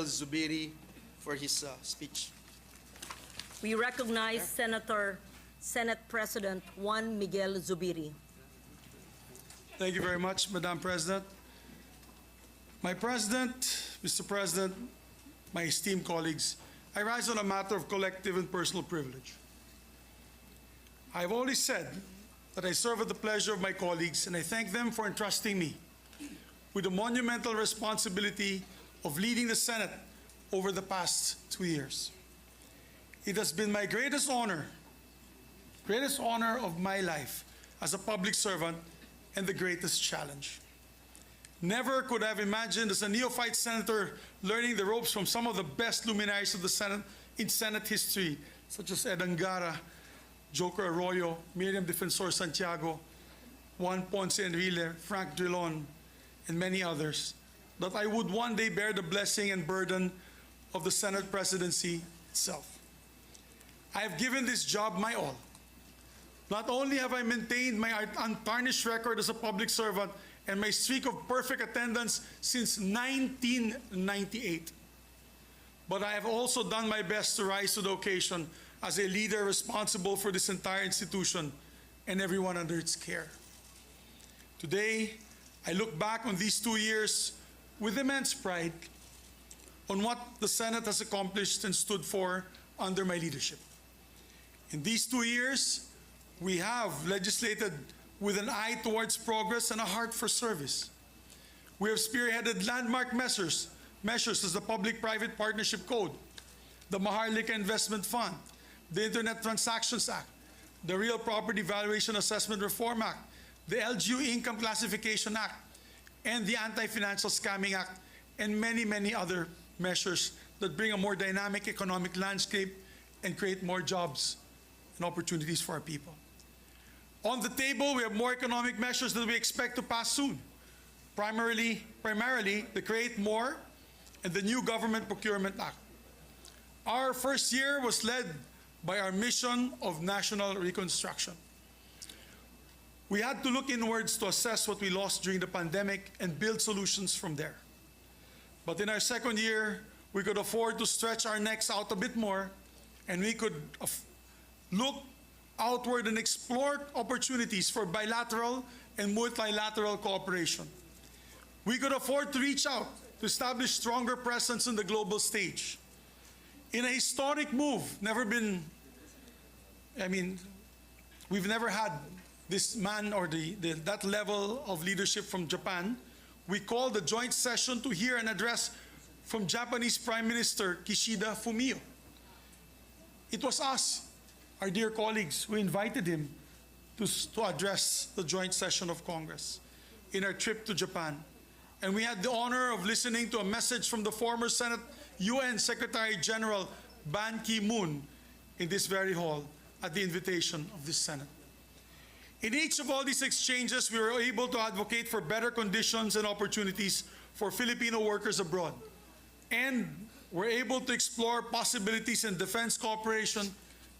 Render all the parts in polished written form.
Zubiri for his speech. We recognize Senate President Juan Miguel Zubiri. Thank you very much, Madam President. My President, Mr. President, my esteemed colleagues, I rise on a matter of collective and personal privilege. I've always said that I serve at the pleasure of my colleagues, and I thank them for entrusting me with the monumental responsibility of leading the Senate over the past 2 years. It has been my greatest honor of my life as a public servant and the greatest challenge. Never could I have imagined as a neophyte senator learning the ropes from some of the best luminaries of the Senate in Senate history, such as Ed Angara, Joker Arroyo, Miriam Defensor Santiago, Juan Ponce Enrile, Frank Drilon, and many others, that I would one day bear the blessing and burden of the Senate presidency itself. I have given this job my all. Not only have I maintained my untarnished record as a public servant and my streak of perfect attendance since 1998, but I have also done my best to rise to the occasion as a leader responsible for this entire institution and everyone under its care. Today, I look back on these 2 years with immense pride on what the Senate has accomplished and stood for under my leadership. In these 2 years, we have legislated with an eye towards progress and a heart for service. We have spearheaded landmark measures as the Public-Private Partnership Code, the Maharlika Investment Fund, the Internet Transactions Act, the Real Property Valuation Assessment Reform Act, the LGU Income Classification Act, and the Anti-Financial Scamming Act, and many, many other measures that bring a more dynamic economic landscape and create more jobs and opportunities for our people. On the table, we have more economic measures that we expect to pass soon. Primarily the Create More and the new Government Procurement Act. Our first year was led by our mission of national reconstruction. We had to look inwards to assess what we lost during the pandemic and build solutions from there. But in our second year, we could afford to stretch our necks out a bit more, and we could look outward and explore opportunities for bilateral and multilateral cooperation. We could afford to reach out to establish stronger presence on the global stage. In a historic move, we've never had this man or that level of leadership from Japan. We called the joint session to hear an address from Japanese Prime Minister Kishida Fumio. It was us, our dear colleagues, who invited him to address the joint session of Congress in our trip to Japan. And we had the honor of listening to a message from the former Senate UN Secretary General Ban Ki-moon in this very hall at the invitation of this Senate. In each of all these exchanges, we were able to advocate for better conditions and opportunities for Filipino workers abroad. And we're able to explore possibilities in defense cooperation,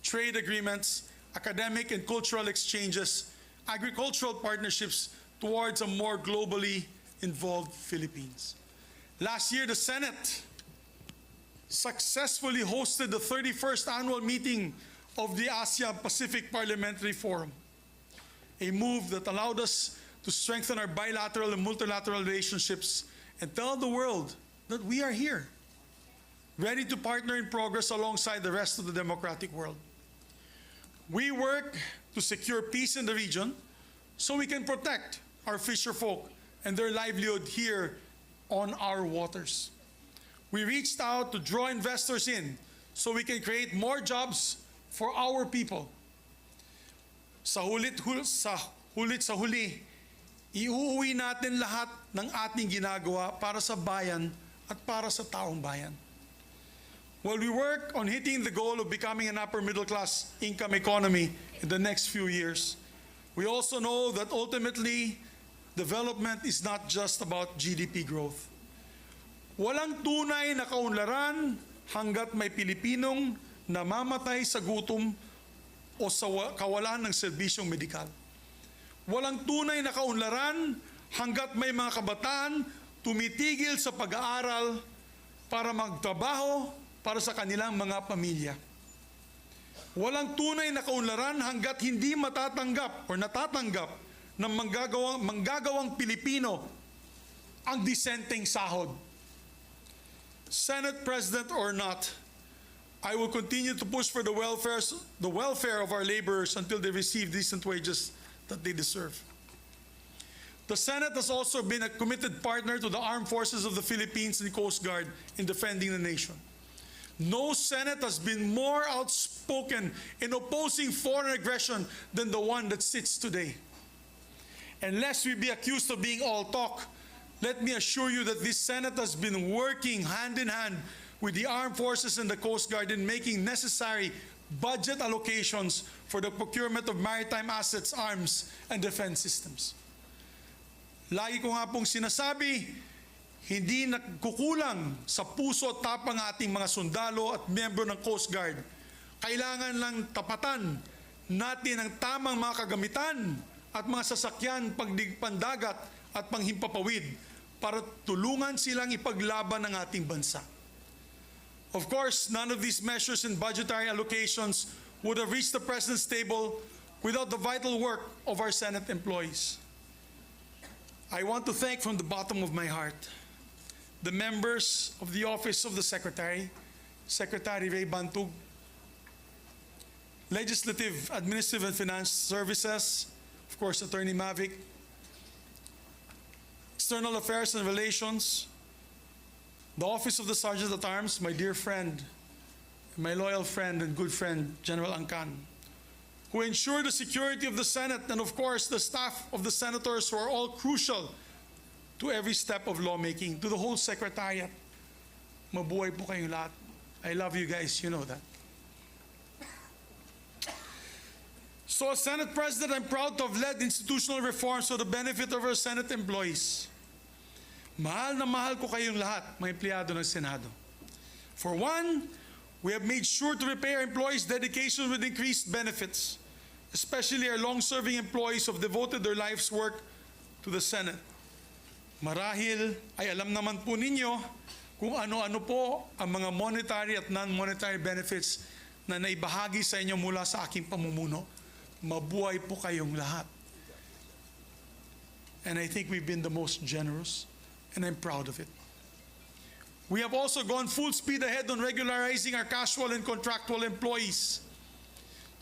trade agreements, academic and cultural exchanges, agricultural partnerships towards a more globally involved Philippines. Last year, the Senate successfully hosted the 31st annual meeting of the Asia-Pacific Parliamentary Forum, a move that allowed us to strengthen our bilateral and multilateral relationships and tell the world that we are here, ready to partner in progress alongside the rest of the democratic world. We work to secure peace in the region so we can protect our fisher folk and their livelihood here on our waters. We reached out to draw investors in so we can create more jobs for our people. Sa huli, iuuwi natin lahat ng ating ginagawa para sa bayan at para sa taong bayan. While we work on hitting the goal of becoming an upper middle class income economy in the next few years, we also know that ultimately, development is not just about GDP growth. Walang tunay na kaunlaran hanggat may Pilipinong namamatay sa gutom o sa kawalan ng serbisyong medikal. Walang tunay na kaunlaran hanggat may mga kabataan tumitigil sa pag-aaral para magtrabaho para sa kanilang mga pamilya. Walang tunay na kaunlaran hanggat hindi matatanggap o natatanggap ng manggagawang Pilipino ang disenteng sahod. Senate President or not, I will continue to push for the welfare of our laborers until they receive decent wages that they deserve. The Senate has also been a committed partner to the armed forces of the Philippines and Coast Guard in defending the nation. No Senate has been more outspoken in opposing foreign aggression than the one that sits today. And lest we be accused of being all talk, let me assure you that this Senate has been working hand in hand with the armed forces and the Coast Guard in making necessary budget allocations for the procurement of maritime assets, arms, and defense systems. Lagi ko nga pong sinasabi, hindi nagkukulang sa puso at tapang ating mga sundalo at miyembro ng Coast Guard. Kailangan lang tapatan natin ang tamang mga kagamitan at mga sasakyan pagpandagat at panghimpapawid para tulungan silang ipaglaban ng ating bansa. Of course, none of these measures and budgetary allocations would have reached the President's table without the vital work of our Senate employees. I want to thank from the bottom of my heart the members of the Office of the Secretary, Secretary Ray Bantug, Legislative, Administrative, and Finance Services, of course, Attorney Mavic, External Affairs and Relations, the Office of the Sergeant at Arms, my dear friend, my loyal friend and good friend, General Angkan, who ensure the security of the Senate, and of course, the staff of the senators who are all crucial to every step of lawmaking, to the whole Secretariat. Mabuhay po kayong lahat. I love you guys, you know that. So as Senate President, I'm proud to have led institutional reforms for the benefit of our Senate employees. Mahal na mahal ko kayong lahat, mga empleyado ng Senado. For one, we have made sure to repay our employees' dedication with increased benefits, especially our long-serving employees who have devoted their life's work to the Senate. Marahil ay alam naman po ninyo kung ano-ano po ang mga monetary at non-monetary benefits na naibahagi sa inyo mula sa aking pamumuno. Mabuhay po kayong lahat. And I think we've been the most generous, and I'm proud of it. We have also gone full speed ahead on regularizing our casual and contractual employees.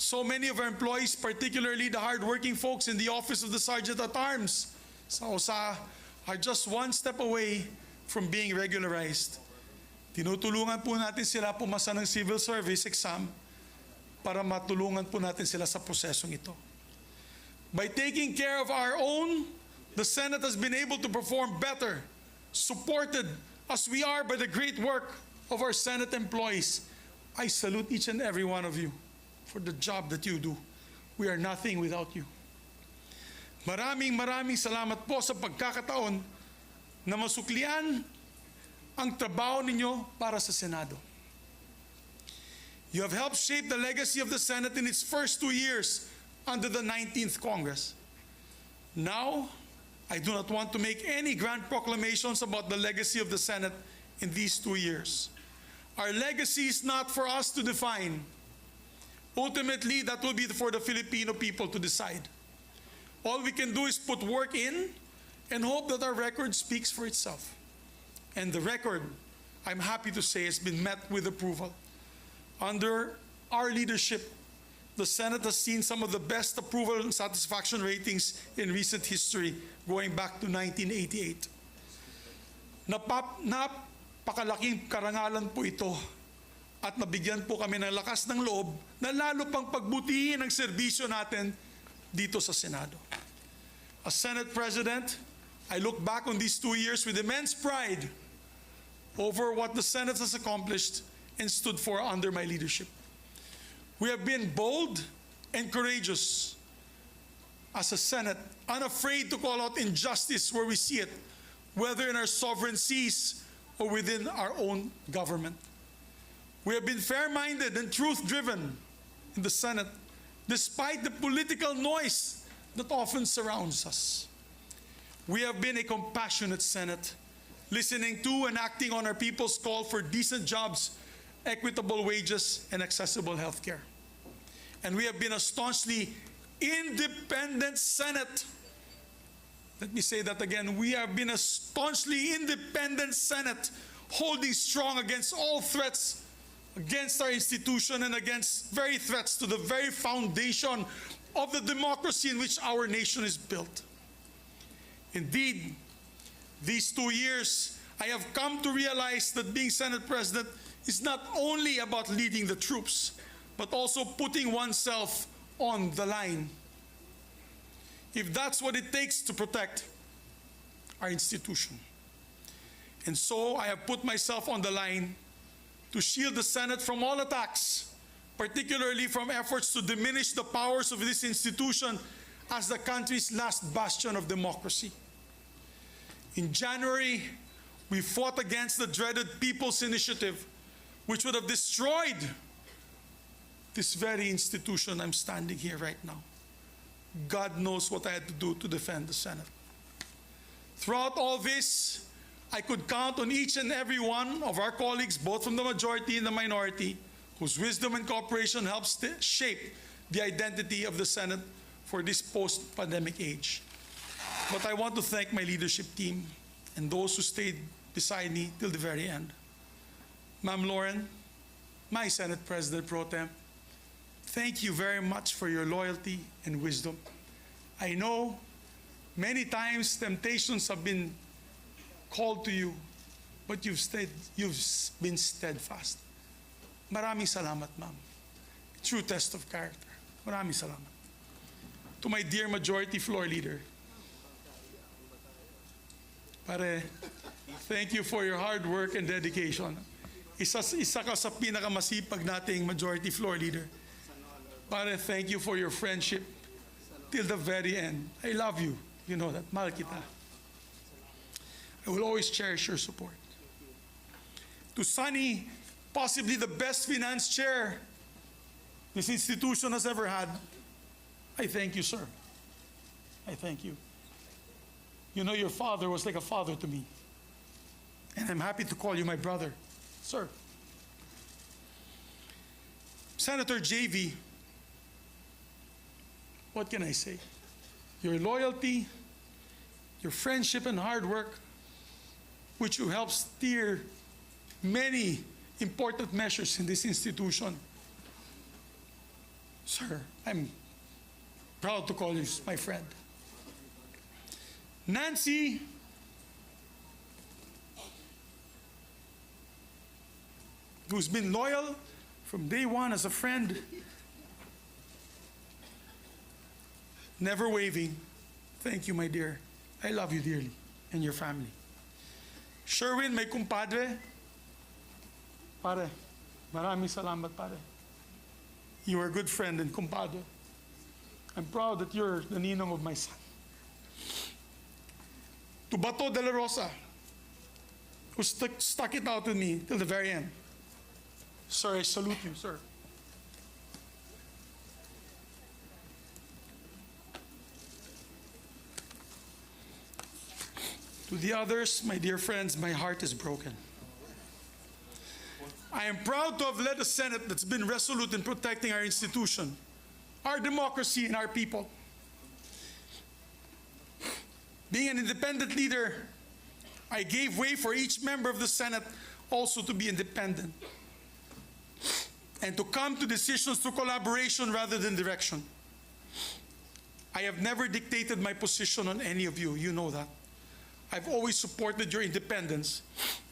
So many of our employees, particularly the hardworking folks in the Office of the Sergeant at Arms, sa OSA, are just one step away from being regularized. Tinutulungan po natin sila pumasa ng civil service exam para matulungan po natin sila sa prosesong ito. By taking care of our own, the Senate has been able to perform better, supported as we are by the great work of our Senate employees. I salute each and every one of you for the job that you do. We are nothing without you. Maraming salamat po sa pagkakataon na masuklian ang trabaho ninyo para sa Senado. You have helped shape the legacy of the Senate in its first 2 years under the 19th Congress. Now, I do not want to make any grand proclamations about the legacy of the Senate in these 2 years. Our legacy is not for us to define. Ultimately, that will be for the Filipino people to decide. All we can do is put work in and hope that our record speaks for itself. And the record, I'm happy to say, has been met with approval. Under our leadership, the Senate has seen some of the best approval and satisfaction ratings in recent history, going back to 1988. Napakalaking karangalan po ito at nabigyan po kami ng lakas ng loob na lalo pang pagbutihin ang serbisyo natin dito sa Senado. As Senate President, I look back on these 2 years with immense pride over what the Senate has accomplished and stood for under my leadership. We have been bold and courageous as a Senate, unafraid to call out injustice where we see it, whether in our sovereign seas or within our own government. We have been fair-minded and truth-driven in the Senate, despite the political noise that often surrounds us. We have been a compassionate Senate, listening to and acting on our people's call for decent jobs, equitable wages, and accessible health care. And we have been a staunchly independent Senate. Let me say that again. We have been a staunchly independent Senate, holding strong against all threats against our institution and against very threats to the very foundation of the democracy in which our nation is built. Indeed, these 2 years, I have come to realize that being Senate President is not only about leading the troops, but also putting oneself on the line. If that's what it takes to protect our institution. And so I have put myself on the line to shield the Senate from all attacks, particularly from efforts to diminish the powers of this institution as the country's last bastion of democracy. In January, we fought against the dreaded People's Initiative, which would have destroyed this very institution I'm standing here right now. God knows what I had to do to defend the Senate. Throughout all this, I could count on each and every one of our colleagues, both from the majority and the minority, whose wisdom and cooperation helps shape the identity of the Senate for this post-pandemic age. But I want to thank my leadership team and those who stayed beside me till the very end. Ma'am Lauren, my Senate President Pro Tem, thank you very much for your loyalty and wisdom. I know many times temptations have been called to you, but you've been steadfast. Maraming salamat, ma'am. True test of character. Maraming salamat. To my dear Majority Floor Leader, pare, thank you for your hard work and dedication. Isa ka sa pinakamasipag nating Majority Floor Leader. Pare, thank you for your friendship till the very end. I love you. You know that. Mahal kita. I will always cherish your support. To Sunny, possibly the best finance chair this institution has ever had, I thank you, sir. I thank you. You know, your father was like a father to me. And I'm happy to call you my brother, sir. Senator JV, what can I say? Your loyalty, your friendship and hard work, which you helped steer many important measures in this institution. Sir, I'm proud to call you my friend. Nancy, who's been loyal from day one as a friend, never waving. Thank you, my dear. I love you dearly and your family. Sherwin, my kumpadre. Pare, maraming salamat, pare. You are a good friend and kumpadre. I'm proud that you're the ninong of my son. To Bato de la Rosa, who stuck it out with me till the very end. Sir, I salute you, sir. To the others, my dear friends, my heart is broken. I am proud to have led a Senate that's been resolute in protecting our institution, our democracy, and our people. Being an independent leader, I gave way for each member of the Senate also to be independent and to come to decisions through collaboration rather than direction. I have never dictated my position on any of you. You know that. I've always supported your independence,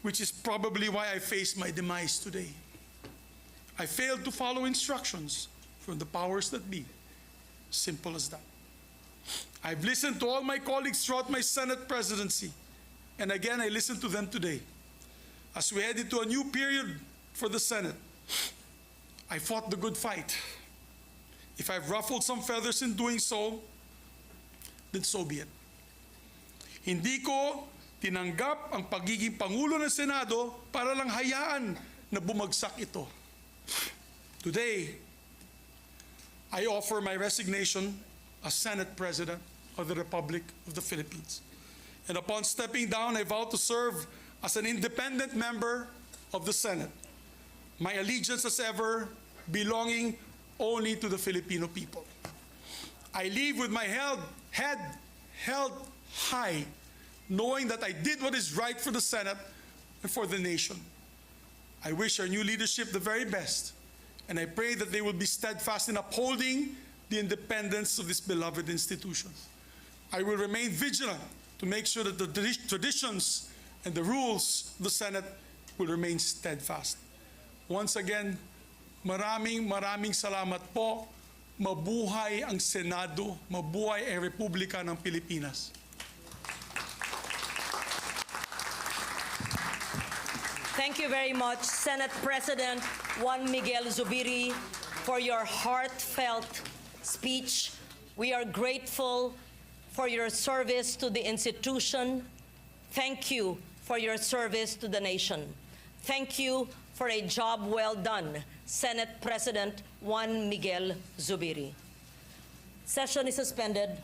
which is probably why I face my demise today. I failed to follow instructions from the powers that be. Simple as that. I've listened to all my colleagues throughout my Senate presidency, and again, I listened to them today. As we head into a new period for the Senate, I fought the good fight. If I've ruffled some feathers in doing so, then so be it. Hindi ko tinanggap ang pagiging Pangulo ng Senado para lang hayaan na bumagsak ito. Today, I offer my resignation as Senate President of the Republic of the Philippines. And upon stepping down, I vow to serve as an independent member of the Senate, my allegiance as ever belonging only to the Filipino people. I leave with my head held high, knowing that I did what is right for the Senate and for the nation. I wish our new leadership the very best, and I pray that they will be steadfast in upholding the independence of this beloved institution. I will remain vigilant to make sure that the traditions and the rules of the Senate will remain steadfast. Once again, maraming salamat po. Mabuhay ang Senado, mabuhay ang Republika ng Pilipinas. Thank you very much, Senate President Juan Miguel Zubiri, for your heartfelt speech. We are grateful for your service to the institution. Thank you for your service to the nation. Thank you for a job well done, Senate President Juan Miguel Zubiri. Session is suspended.